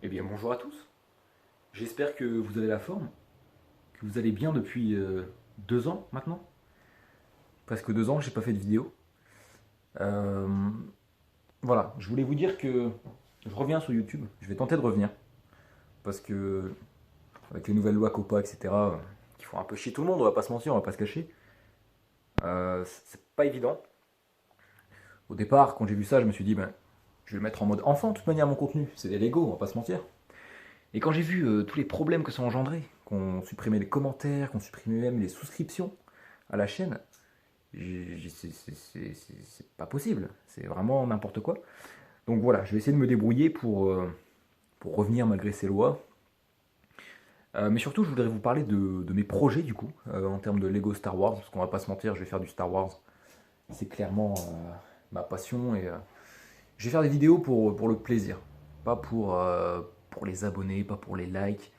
Eh bien bonjour à tous, j'espère que vous avez la forme, que vous allez bien depuis 2 ans maintenant. Presque 2 ans que j'ai pas fait de vidéo. Euh, voilà, je voulais vous dire que je reviens sur YouTube, je vais tenter de revenir. Parce que avec les nouvelles lois COPPA, etc., qui font un peu chier tout le monde, on va pas se mentir, on va pas se cacher. C'est pas évident. Au départ, quand j'ai vu ça, je me suis dit, ben, je vais le mettre en mode enfant, de toute manière mon contenu, c'est des Lego, on va pas se mentir. Et quand j'ai vu tous les problèmes que ça engendrait, qu'on supprimait les commentaires, qu'on supprimait même les souscriptions à la chaîne, c'est pas possible. C'est vraiment n'importe quoi. Donc voilà, je vais essayer de me débrouiller pour revenir malgré ces lois. Mais surtout, je voudrais vous parler de mes projets du coup, en termes de Lego Star Wars, parce qu'on va pas se mentir, je vais faire du Star Wars. C'est clairement ma passion et je vais faire des vidéos pour le plaisir, pas pour les abonnés, pas pour les likes,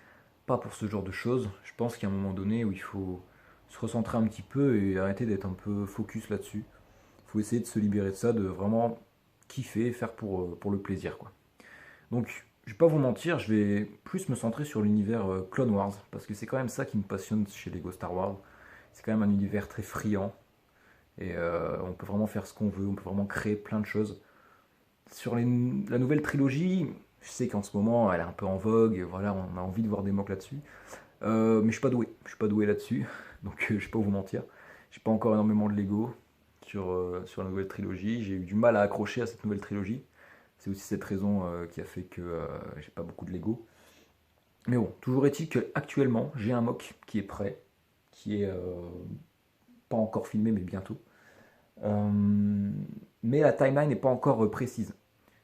pas pour ce genre de choses. Je pense qu'il y a un moment donné où il faut se recentrer un petit peu et arrêter d'être un peu focus là-dessus. Il faut essayer de se libérer de ça, de vraiment kiffer, faire pour le plaisir, quoi. Donc, je vais pas vous mentir, je vais plus me centrer sur l'univers Clone Wars, parce que c'est quand même ça qui me passionne chez Lego Star Wars. C'est quand même un univers très friand, et on peut vraiment faire ce qu'on veut, on peut vraiment créer plein de choses. Sur la nouvelle trilogie, je sais qu'en ce moment elle est un peu en vogue, voilà, on a envie de voir des mocs là-dessus. Mais je suis pas doué là-dessus, donc je vais pas vous mentir. J'ai pas encore énormément de Lego sur la nouvelle trilogie. J'ai eu du mal à accrocher à cette nouvelle trilogie. C'est aussi cette raison qui a fait que j'ai pas beaucoup de Lego. Mais bon, toujours est-il qu'actuellement j'ai un mock qui est prêt, qui est pas encore filmé mais bientôt. Euh, mais la timeline n'est pas encore précise.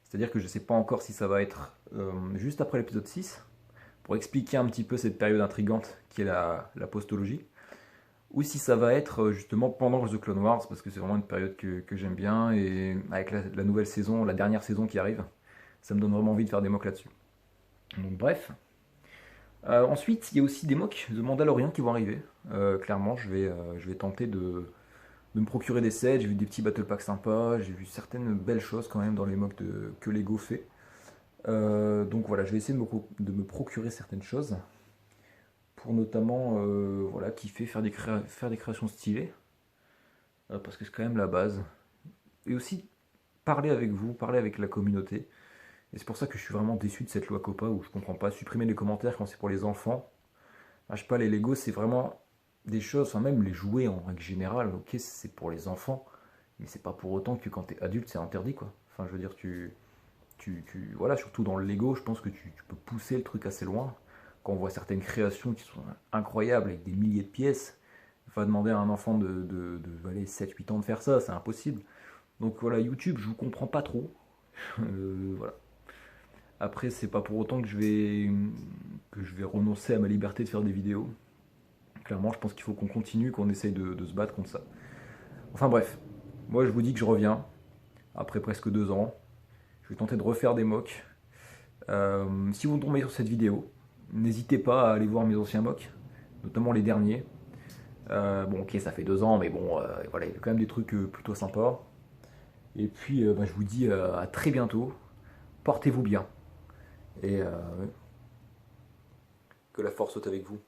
C'est-à-dire que je sais pas encore si ça va être juste après l'épisode 6, pour expliquer un petit peu cette période intrigante qui est la postologie, ou si ça va être justement pendant The Clone Wars, parce que c'est vraiment une période que j'aime bien, et avec la nouvelle saison, la dernière saison qui arrive, ça me donne vraiment envie de faire des mocks là-dessus. Donc bref. Ensuite, il y a aussi des mocks de Mandalorian qui vont arriver. Clairement, je vais tenter de me procurer des sets, j'ai vu des petits battle packs sympas, j'ai vu certaines belles choses quand même dans les mocks que Lego fait. Donc voilà, je vais essayer de me procurer certaines choses pour notamment voilà, kiffer, faire des créations stylées, parce que c'est quand même la base. Et aussi parler avec vous, parler avec la communauté. Et c'est pour ça que je suis vraiment déçu de cette loi COPPA où je comprends pas. Supprimer les commentaires quand c'est pour les enfants. Ah, je sais pas, les Lego c'est vraiment des choses, enfin même les jouets en règle générale, ok c'est pour les enfants, mais c'est pas pour autant que quand t'es adulte c'est interdit quoi. Enfin je veux dire, voilà, surtout dans le Lego, je pense que tu peux pousser le truc assez loin. Quand on voit certaines créations qui sont incroyables avec des milliers de pièces, il va demander à un enfant de 7-8 ans de faire ça, c'est impossible. Donc voilà, YouTube, je vous comprends pas trop. Voilà. Après, c'est pas pour autant que je vais renoncer à ma liberté de faire des vidéos. Clairement, je pense qu'il faut qu'on continue, qu'on essaye de se battre contre ça. Enfin bref, moi je vous dis que je reviens après presque 2 ans. Je vais tenter de refaire des mocks. Si vous tombez sur cette vidéo, n'hésitez pas à aller voir mes anciens mocks, notamment les derniers. Bon, ok, ça fait 2 ans, mais bon, voilà, il y a quand même des trucs plutôt sympas. Et puis, bah, je vous dis à très bientôt. Portez-vous bien et que la force soit avec vous.